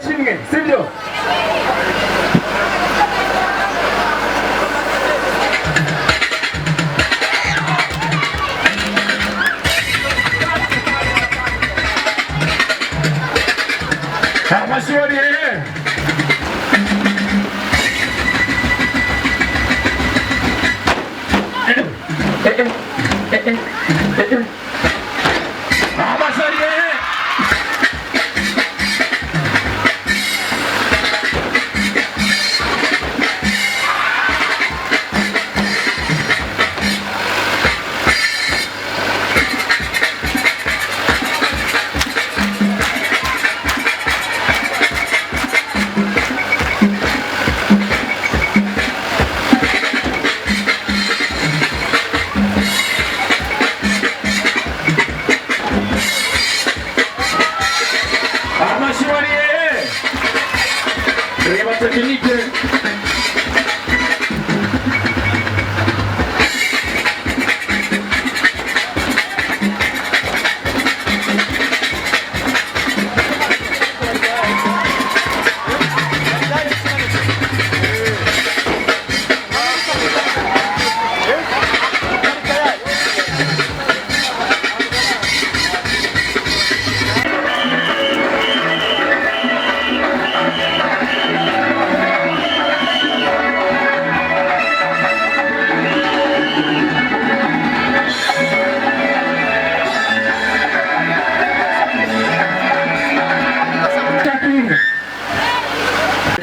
kimwe sibyo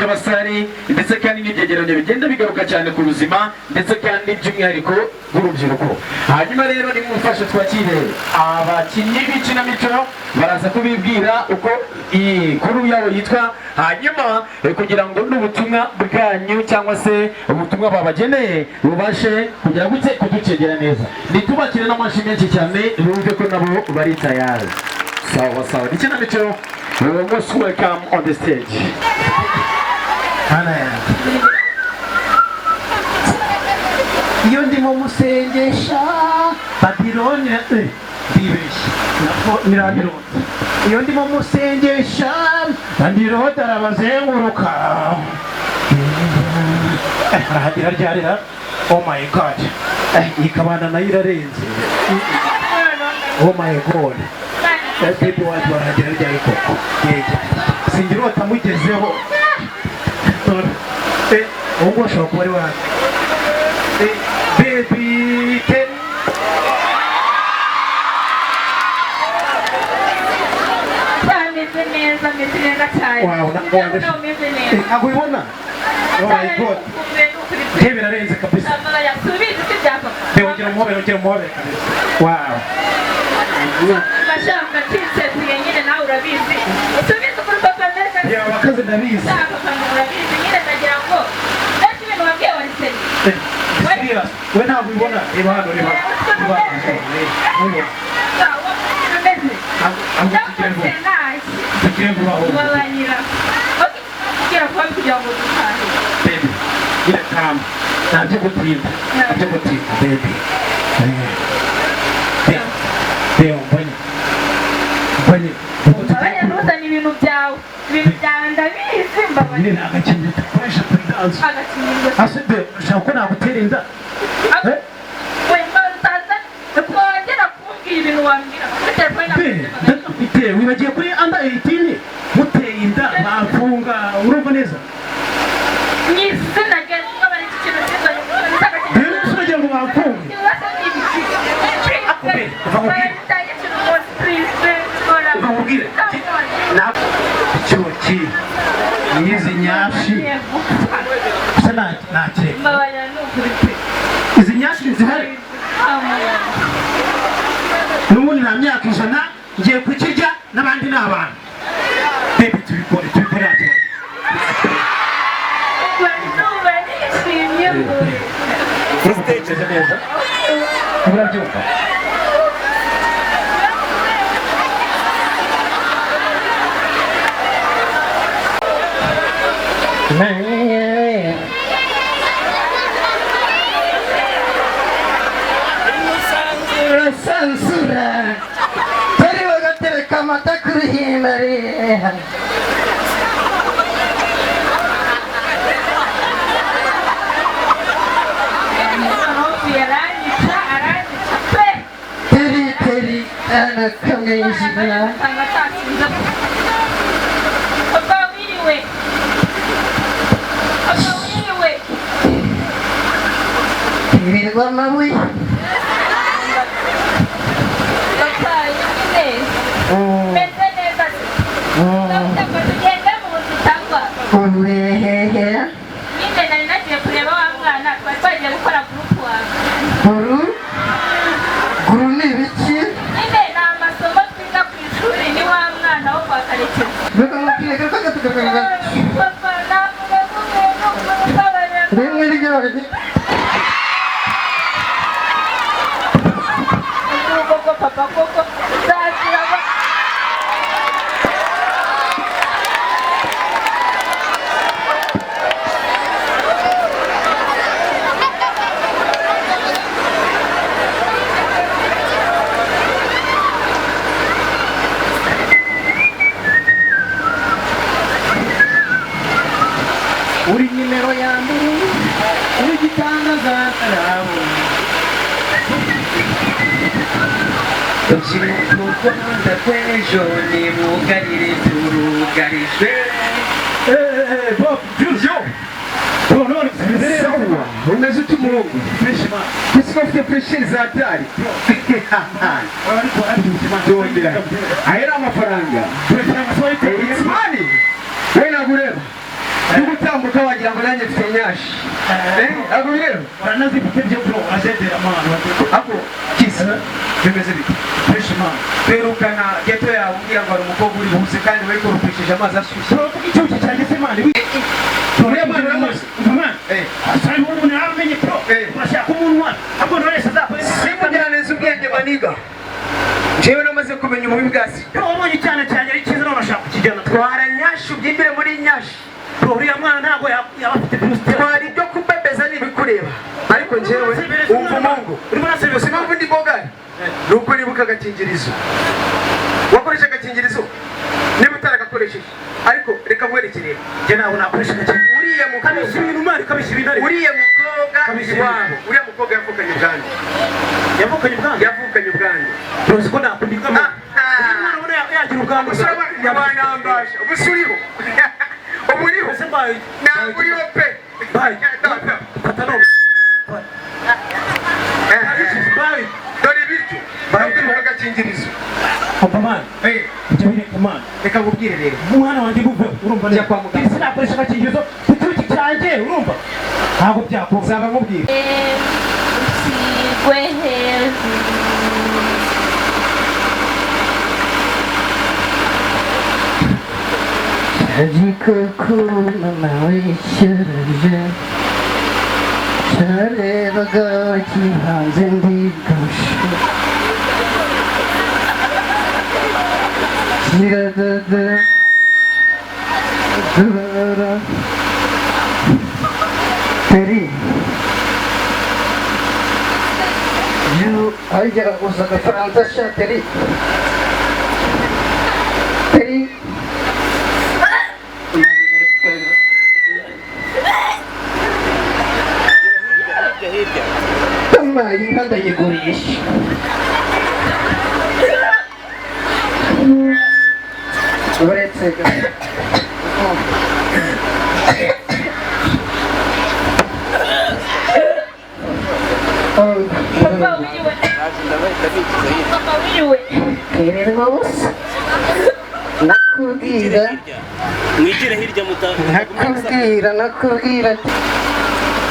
amashuri ndetse kandi n'ibyegeranyo bigenda bigaruka cyane ku buzima ndetse kandi by'umwihariko bw'urubyiruko. Hanyuma rero nimumfashe twakire abakinnyi b'ikinamico baraza kubibwira uko iyi kuru yabo yitwa, hanyuma kugira ngo n'ubutumwa bwanyu cyangwa se ubutumwa babageneye bubashe kugira gute kuducegera neza. Nitubakire n'amashyi menshi cyane bumve ko nabo bari tayari. Sawa sawa, ikinamico most welcome on the stage. Iyo ndimo musengesha Babiloni ndibeshya Mirabironi. Iyo ndimo musengesha Babiloni arabazenguruka arahagira ryarira. Oh my god, ikabana nayo irarenze. Oh my god, baby watu barahagira ryari koko singirota mugezeho. Ungu ashobora kuba ari wanjye baby ten ameze neza cyane. Wow, ntabwo ubibona. Oh my god, njye birarenze kabisa. Ongera umuhobe. Wow, bashaka t-shirt nyine nawe urabizi. Usubize kuri papa America. ya wakaze ndabizi. Urabizi nyine ndagira ngo ese ibintu wabwiye wariseni. We ntabwo ubibona. Reba hano. Wibagiye kuri under 18 muteye inda bafunga urumva neza. Izi nyashi sana nakire izi nyashi zihari n'ubundi nta myaka ijana ngiye kukirya n'abandi ni abantu. Baby tubikore ati urabitekereza neza urabyumva. Sansura tari bagatereka amata kuri himari anakamenya Usanga atasinze. Papa wiriwe. Papa wiriwe. ibirirwa amabuye Papa nyine. Meze neza. Ndavuga ngo tugende mu nzu cyangwa ubuhehe nyine nari nagiye kureba wa mwana twari twagiye gukora gurupu wawe. guru ni ibiki Nyine ni amasomo twiga ku ishuri ni wa mwana wo kwa Karekezi. Papa navuga ngo rimwe ryose koko papa koko nzakira uri nimero ya mbere uri gitangaza karabo urubyiruko rwanda rw'ejo nimugarire turugarijwe Bob Junior sawa umeze ute umuhungu ese ufite pressure za hatari ndondera ahera amafaranga it's money we nagureba uri gutambuka wagira ngo nanjye mfite nyashi ntabwo bireba uranazifite byo bro urasezera amahano ako kisa bimeze bite twerukana geto yawe umbwira ngo hari umukobwa uri buhuse kandi wari kurupishije amazi ashyushye icyuki cyanjye se mani asari umuntu yaramenye pro urashaka umunwa ahubwo nonese azakora simugira neza ubwenge maniga jewe namaze kumenya umubi bwa sida wabonye icyana cyanjye ari cyiza none urashaka kukijyana twara nyashi ubyimbire muri nyashi uriya mwana ntabwo yaba afite virusi twara ibyo kubebeza n'ibikureba ariko njyewe wumva umungu gusa impamvu ndi bogari ni uko nibuka agakingirizo wakoresha agakingirizo niba utaragakoresheje ariko reka mwerekerere njye ntabwo nakoresha agakingirizo uriya kabisha ibintu mari kabisha ibintu ari mukobwa iwabo uriya mukobwa yavukanye ubwandu yavukanye ubwandu uzi ko nakundika mwana ubona yagira ubwandu yabanambasha ubusa uriho ubu uriho ntabwo uriho pe fata none dore ibiryo babiduha agakingirizo papa mani ujya wireka mani reka nkubwire rero umwana wanjye nguve urumva Njya kwa muganga. sinakoresha agakingirizo ku cyuki cyanjye urumva ntabwo byakunda nzaba nkubwire usigwe hejuru. ariko ko mama wishyurije cyarebaga kihanze ndigusha kiradada dora teri yu ajya gusa agafaransa sha teri teri amazi inka ndayigurisha uretse Papa wiriwe. Papa wiriwe. kererwa busa nakubwira mwigire hirya nakubwira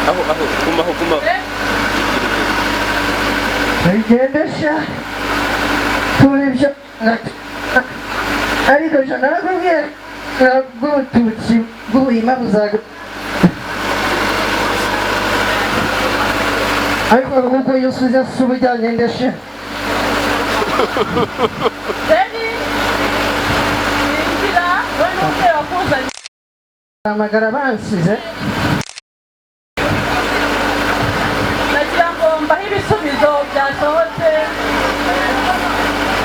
aho gumaho bigendesha tubibyo ariko jo narakubwira bw'ubututsi bw'ubuhima buzaga ariko ahubwo iyo usuze si ubujyanye ndeshe Deni. Inzira we n'umwe wakuzanye. amagara bansize Nagira ngo mbahe ibisubizo byasohotse.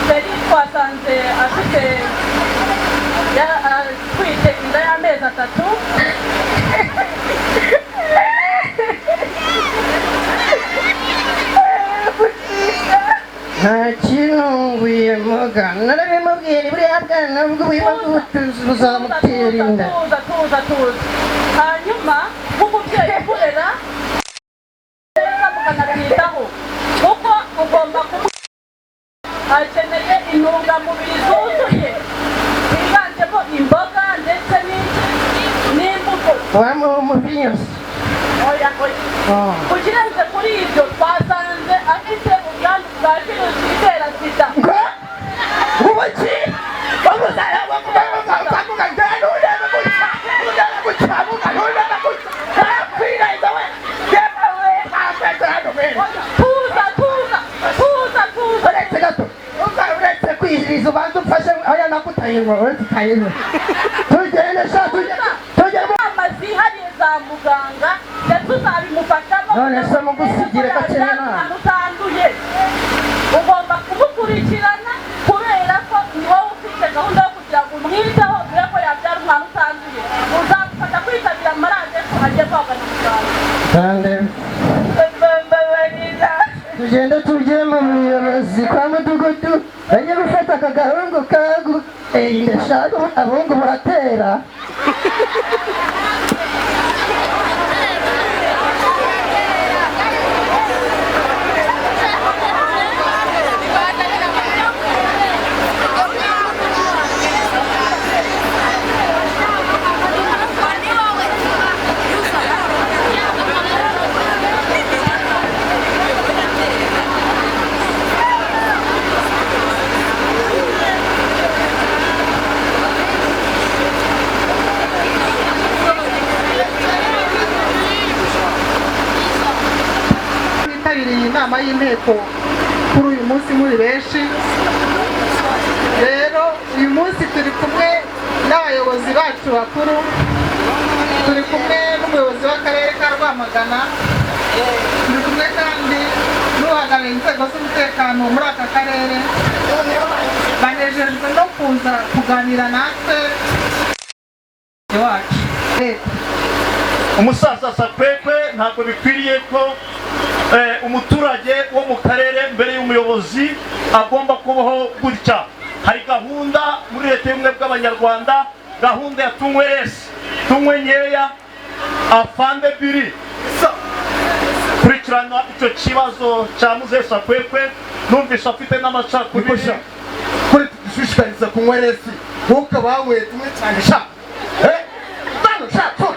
Deni twasanze afite atwite inda y'amezi 3. nta kintu ngwiye muga narabimubwiye ni buriya bwana nubwo buzamutera inda tuza hanyuma nk'umubyeyi ukurera neza mukanabwitaho kuko ugomba akeneye intungamubiri zuzuye ziganjemo imboga ndetse n'imbuto umuvinyosi ukirenze kuri ibyo twasanze afite ubwandu bwa virusi itera sida ubuki uretse kwiziriza ubanza umfashe oya nakutayinwa uretse tugende sha tugende inama zihariye za muganga ndetse uzabimufashamo none se mugusigire gakeya utanduye ugomba kumukurikirana kubera ko ni wowe ufite gahunda yo kugira ngo umwiteho dore ko yabyara umwana utanduye uzamufasha kwitabira amaradiyo agiye kwagana muganga tugende tujye mu buyobozi kwa mudugudu bajye gufata aka gahungu kagu ndashaka abahungu buratera inama y'inteko kuri uyu munsi muri benshi rero uyu munsi turi kumwe n'abayobozi bacu bakuru turi kumwe n'umuyobozi w'akarere ka Rwamagana turi kumwe kandi n'uhagarariye inzego z'umutekano muri aka karere banejejwe no kuza kuganira natwe iwacu umusaza Sakwekwe ntabwo bikwiriye ko umuturage wo mu karere mbere y'umuyobozi agomba kubaho gutya. Hari gahunda muri leta y'ubumwe bw'abanyarwanda, gahunda ya tunywe nkeya afande biri kurikirana icyo kibazo cya muzehe Sakwekwe. Numvise afite n'amacakubiri kuri dushishikariza kunywa resi ntukabanyweye tumwe cyane sha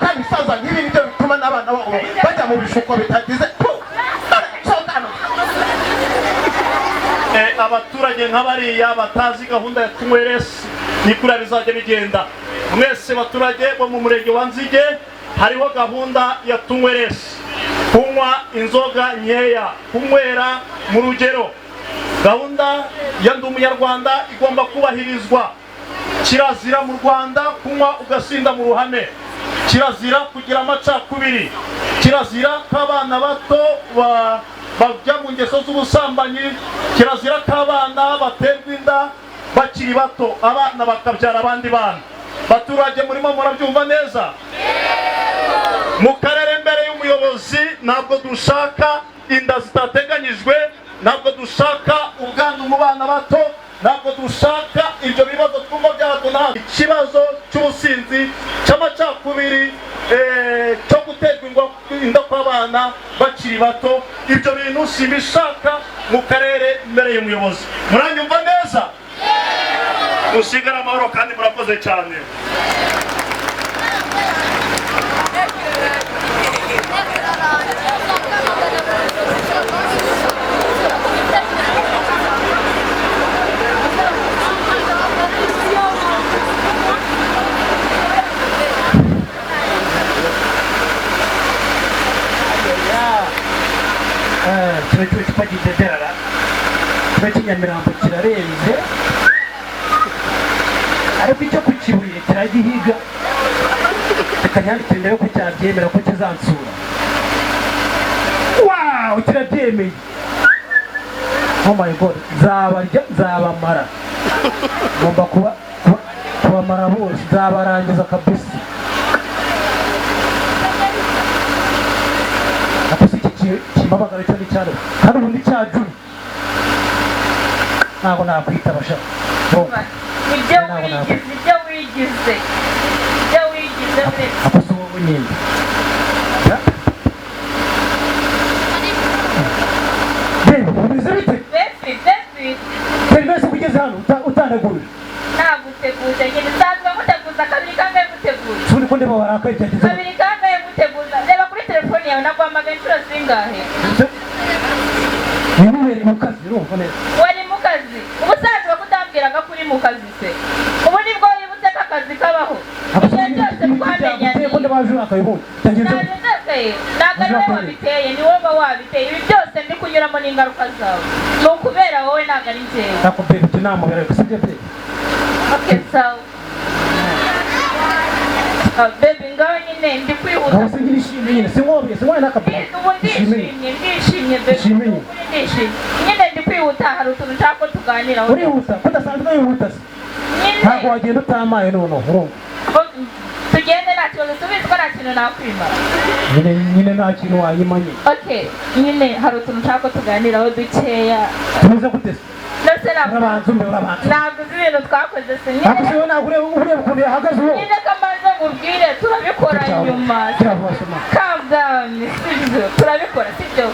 kandi bisaza nk'ibi nibyo bituma n'abana babo bajya mu bishuko bitagize abaturage nk'abariya batazi gahunda ya tunyweresi ni kuriya bizajya bigenda. Mwese baturage bo mu murenge wa Nzige hariho gahunda ya tunyweresi, kunywa inzoga nkeya, kunywera mu rugero. Gahunda ya ndi umunyarwanda igomba kubahirizwa. Kirazira mu Rwanda kunywa ugasinda mu ruhame, kirazira kugira amacakubiri, kirazira k'abana bato bajya mu ngeso z'ubusambanyi, kirazira k'abana baterwa inda bakiri bato, abana bakabyara abandi bana. Baturage murimo murabyumva neza? Mu karere mbere y'umuyobozi ntabwo dushaka inda zitateganyijwe, ntabwo dushaka ubwandu mu bana bato, ntabwo dushaka ibyo bibazo twumva by'abato. Ikibazo cy'ubusinzi, cy'amacakubiri, cyo guterwa inda kw'abana bakiri bato, ibyo bintu simbishaka mu karere mbere y'umuyobozi. Muranyumva neza? Musigara amahoro kandi murakoze cyane. Kiba cy'icupa cy'idederara, kiba cy'inyamirambo kirarenze, ariko icyo ku kibuye kiragihiga, tukanyandikira mbere ko cyabyemera ko kizansura. Wow, kirabyemeye. Oh my God, nzabamara. Ngomba kubamara bose, nzabarangiza kabisa. Kimabagara cyo ni cyane kandi ubundi cyajuru ntabwo nakwitaba sha ibyo wigize ako si wowe nyine reba umeze bite teri wese ugeze hano utandagurira naguteguje nyine usanzwe muteguza kabiri kangahe muteguza turi ko ndeba warakaye byageze kabiri kangahe muteguza reba kuri telefoni yawe naguhamagaye inshuro zingahe nimubereye mu kazi urumva neza wari mu kazi ubusanzwe kutambwiraga ko uri mu kazi se ubu nibwo wibutse ko akazi kabaho igihe cyose twamenyanye ko ndabaje akayibona byageze ntabwo ari wowe wabiteye ni wowe wabiteye ibi byose ndi kunyuramo n'ingaruka zawe ni ukubera wowe ntabwo ari njyewe nakubwira uti namubera sibyo bye okay sawa baby ngaho nyine ndi kwihuta aho singira ishimwe nyine sinwobiye sinwoye n'akabye ubu ndishimye baby ndishimye nyine ndi kwihuta hari utuntu nshaka ko tuganiraho urihuta kudasanzwe wihuta se ntabwo wagenda utamaye noneho urumva tugende nta kibazo tubizi ko nta kintu nakwima nyine nta kintu wayimanye okay nyine hari utuntu nshaka ko tuganiraho dukeya tumeze gute se ndetse urabanza umbe urabanza ntabwo uzi ibintu twakoze se ariko siwe ntabwo ureba ukuntu yahagaze uwo nyine kamaze nkubwire turabikora nyuma calm down sibyo turabikora sibyo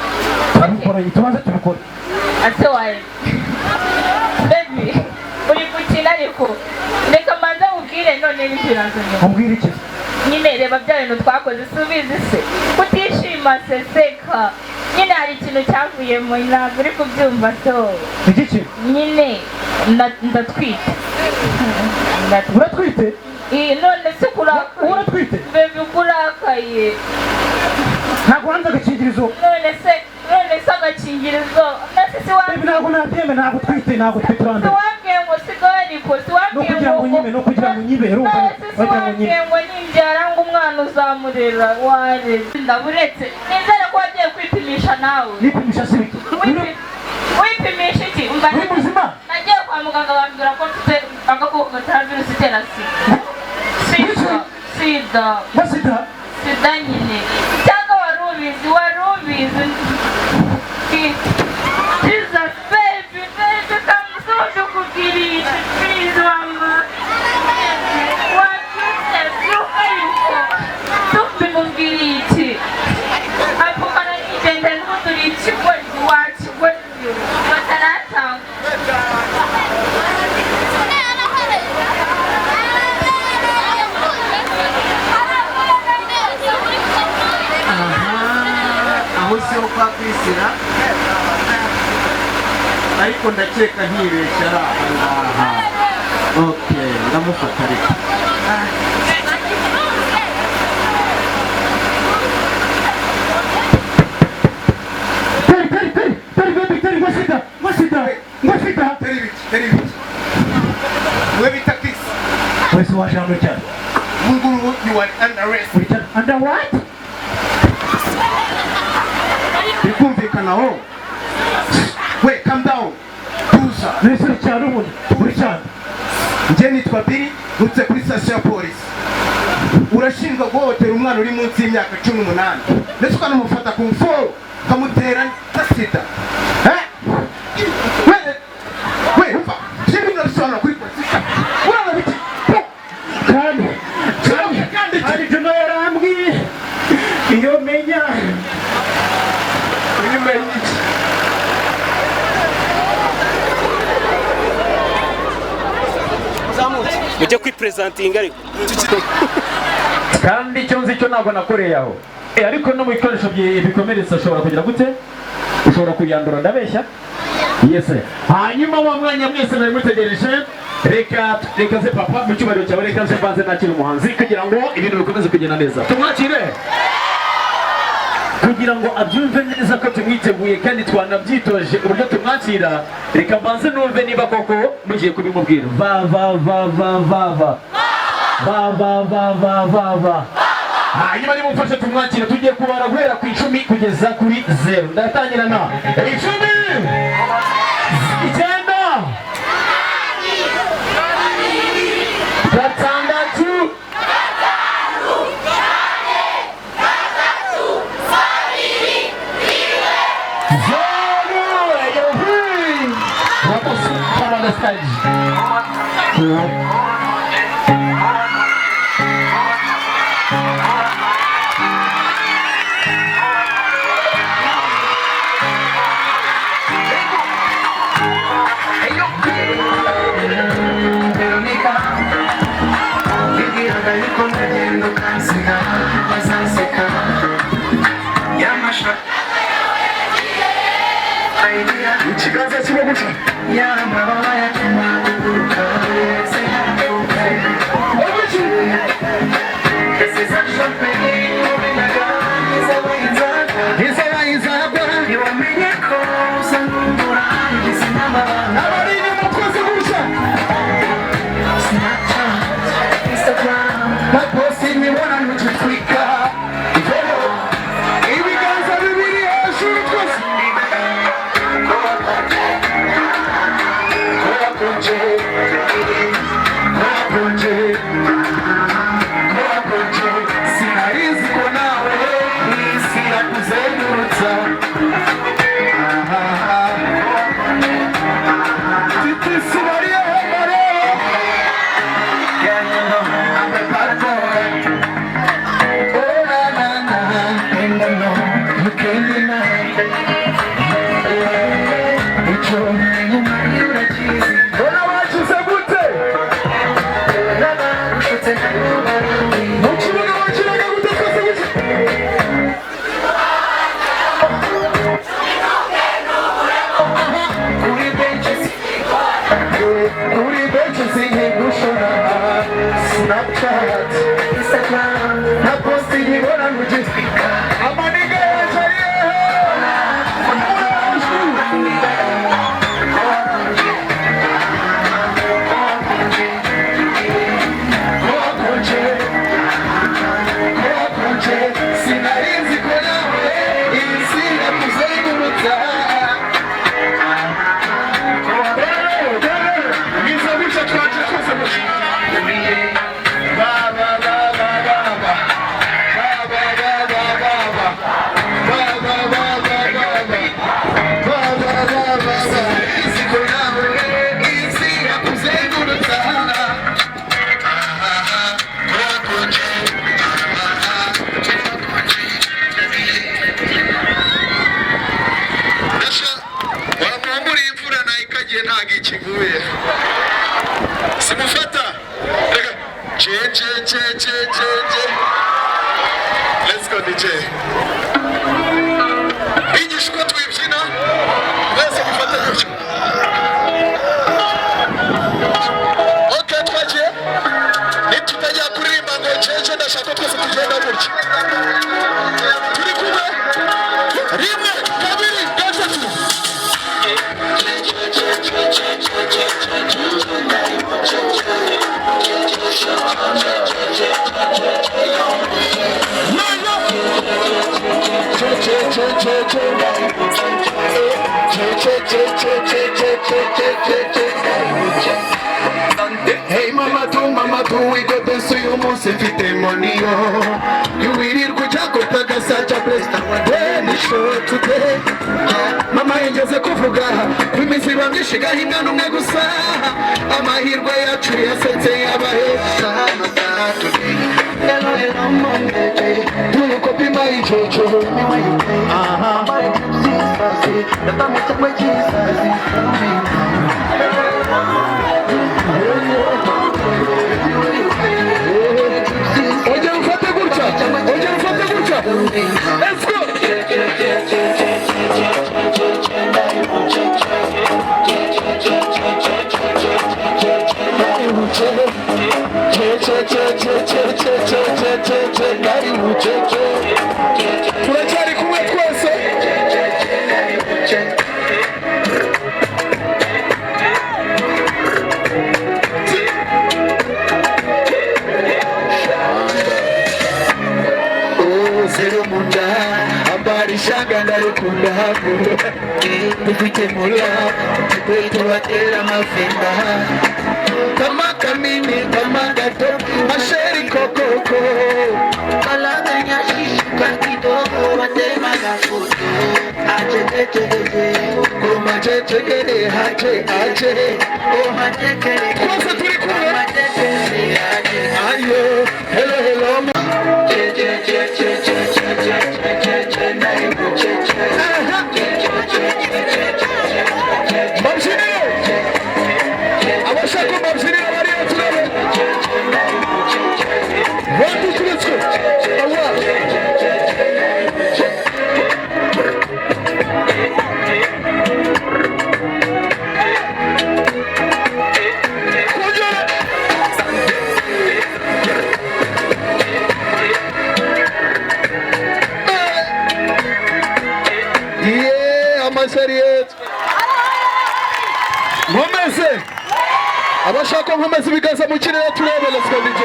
turabikora tubanze tubikora ase wawe baby uri gukina ariko reka manze nkubwire none bikiraza nyuma umbwire iki nyine reba bya bintu twakoze subizi se kutishima seseka nyine hari ikintu cyavuyemo ntabwo uri kubyumva so iki nyine ndatwite uratwite none se kurakaye uratwite bebe kurakaye ntabwo wanze agakingirizo none se agakingirizo nase si bebe ntabwo nabyeme ntabwo twite ntabwo twite urande siwabwiye ngo sigaho ariko siwabwiye ngo no kugira ngo nyibe urumva siwabwiye ngo nimbyara ngo umwana uzamurera wareze ndaburetse nizere ko wagiye kwipimisha nawe nipimisha si biki wipimisha iki uri muzima nagiye kwa muganga bambwira ko mfite agakoko gatera virusi itera sida nyine cyangwa wari ubizi Jesus baby kamusoje kugirisha please wanga tumbimumbiriki apukana nigende n'uduri ikigoryi wakigoryi bataratanga aho siho kwa kwisira ariko ndakeka ntibeshya ari aha ngaha okay ndamufata ariko teri biki we bita kisi wese waje hano cyane munguru you are under arrest under what bikumvikana ho we calm down tuza nese cyane ubundi uri cyane njye nitwa Billy nutse kuri station ya polisi urashinjwa guhohotera umwana uri munsi y'imyaka 18 ndetse ukanamufata ku mforo ukamutera sida we umva shimwe narasobanura kuri polisi urana biki kandi hari Juno yarambwiye iyo menya mujye kwipresentinga ariko kandi icyo nzi cyo ntabwo nakoreye aho ariko no mu bikoresho bikomeretsa ushobora kugira gute ushobora kuyandura ndabeshya yese hanyuma wa mwanya mwese nari mutegereje reka se papa mu cyubahiro cyawe reka se mbanze nakira umuhanzi kugira ngo ibintu bikomeze kugenda neza tumwakire kugira ngo abyumve neza ko tumwiteguye kandi twanabyitoje uburyo tumwakira reka mbanze numve niba koko mugiye kubimubwira hanyuma nimumfashe tumwakira tugiye kubara guhera ku 10 kugeza kuri 0 ndatangira na 10 icyenda gatandatu zeru nostalgie. ikiganza kiba guca abarinda umukozi guca naposi imibonano gitwika ibiganza bibiri hejuru twose sinarizi ko nawe isi yakuzengurutsa titisi bariye hemare Bona wachize gute mukibuga wakinaga gute twese gute kuri benches nkigushora Snapchat Instagram na post ibona ngugitwika amaniga yaje sinarizi ko nawe isi yakuzengurutsa biza bica twaje twese mushi baba baba baba baba baba baba baba baba baba sinarizi ko nawe isi yakuzengurutsa wamumbura imvura nayo ikagiye ntago ikiguye simufata reka je let's go DJ bigisha uko twibyina wese mufata gutyo okay twagiye nitutajya kuririmba ngo jeje ndashaka twese tugenda gutyo turi kumwe rimwe kabiri gatatu Hey mama tu wigo dance uyu munsi mfite moniyo yuwirirwa ujya gutagasaca perezida wa deni show today mama yengeze kuvuga kw'iminsi myinshi gahinga n'umwe gusa amahirwe yacu yasetse yabahesha tukopi mayijojo ongera ufate gutya let's go turacyari kumwe twese zero munda habari shanga ndarikunda hapo tupite mula kwetu watera mafenda kama kamini kama gato masheri kokoko kalanga nyashishika kidogo watema gafuto ache koma cheche hache oh twese turi kumwe ayo hello hello babyinire abashaka babyinire bariya turebe baduturitswe Allah amasariyete nkomeze abashaka nkomeze ibiganza mu kirere turebe let's go DJ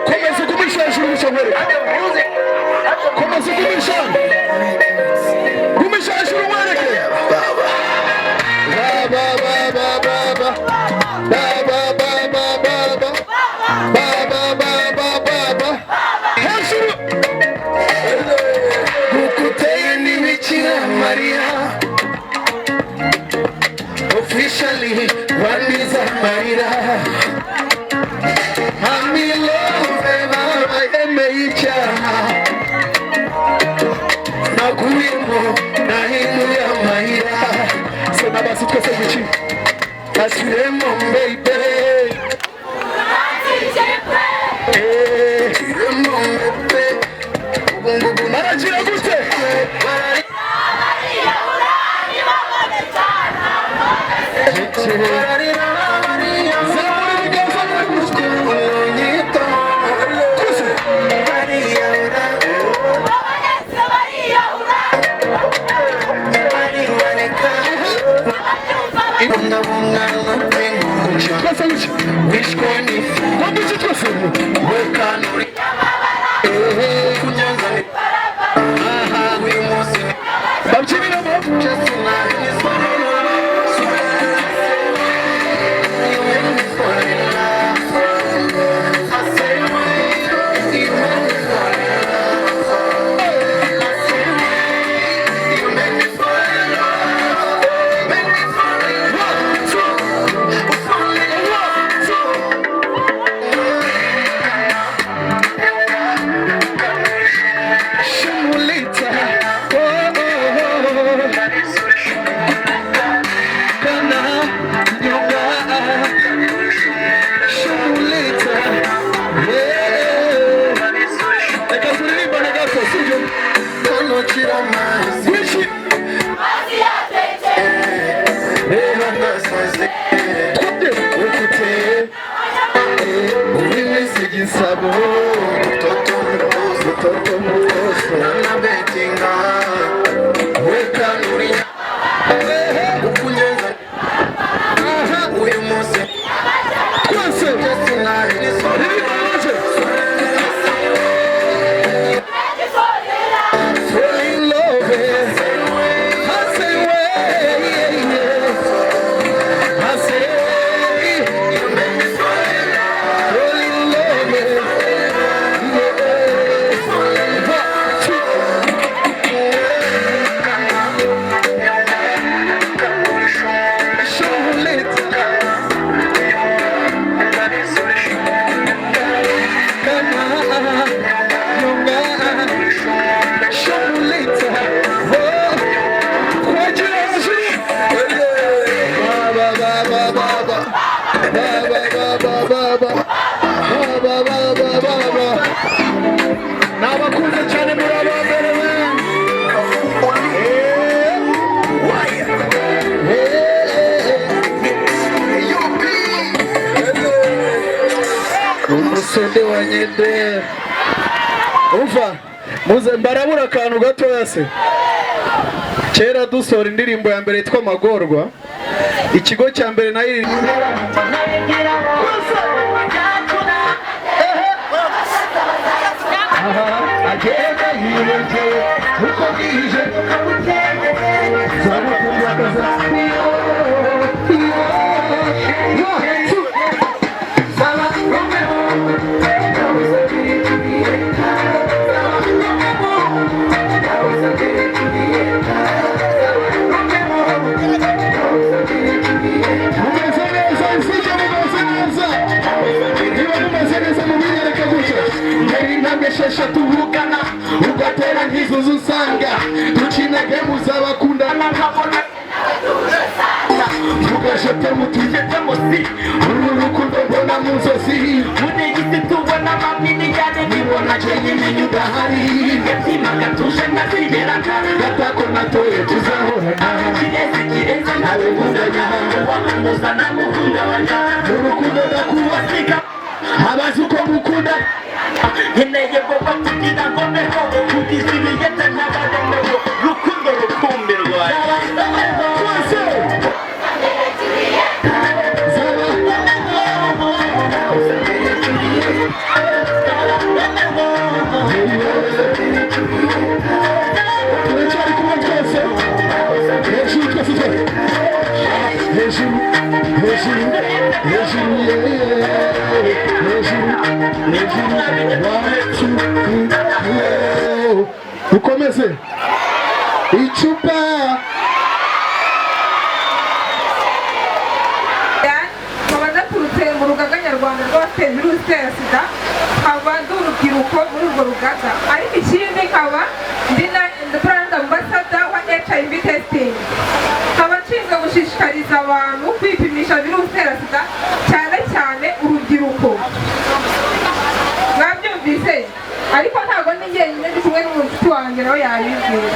komeza kumisha hejuru y'ishongore komeza kumisha hejuru mwereke ba hejuru ukuteye n'imikino Maria officially one is a Maria I'm in love baba emeyicha naguimo nahimu ya Maria sema basi twese guchi asiremo baby Marajira gute umusende wa nyende umva muze mbarabura akantu gatoya se kera dusora indirimbo ya mbere yitwa Magorwa ikigo cya mbere nayo agenda yirenge uko bwije Romeo esheshatu uvugana ugatera nk'izuzu usanga dukina gemu z'abakundana nkabona tugashete mutugezemo si uru rukundo mbona mu nzozi munegisi tubona mamini cyane nibona jenyine udahari gatima gatuje nkasigerana gatako natoye tuzahorana kireze nawe ngundanya wamuza namuhungabanya urukundo ndakubasika abazi uko mukunda nkeneye goba kugira ngo mbeho kugize ibiyete nk'abademeho rukundo rukumbi rwawe ukomeze icupa nkaba naturutse mu rugaga nyarwanda rw'abateye virusi itera sida nkaba ndi urubyiruko muri urwo rugaga ariko ikindi nkaba ndi na brand ambassador wa HIV testing nkaba nshinzwe gushishikariza abantu kwipimisha virusi itera sida cyane cyane urubyiruko mwabyumvise ariko ntabwo ni njyenyine ndi kumwe n'umushuti wanjye nawe yabibwira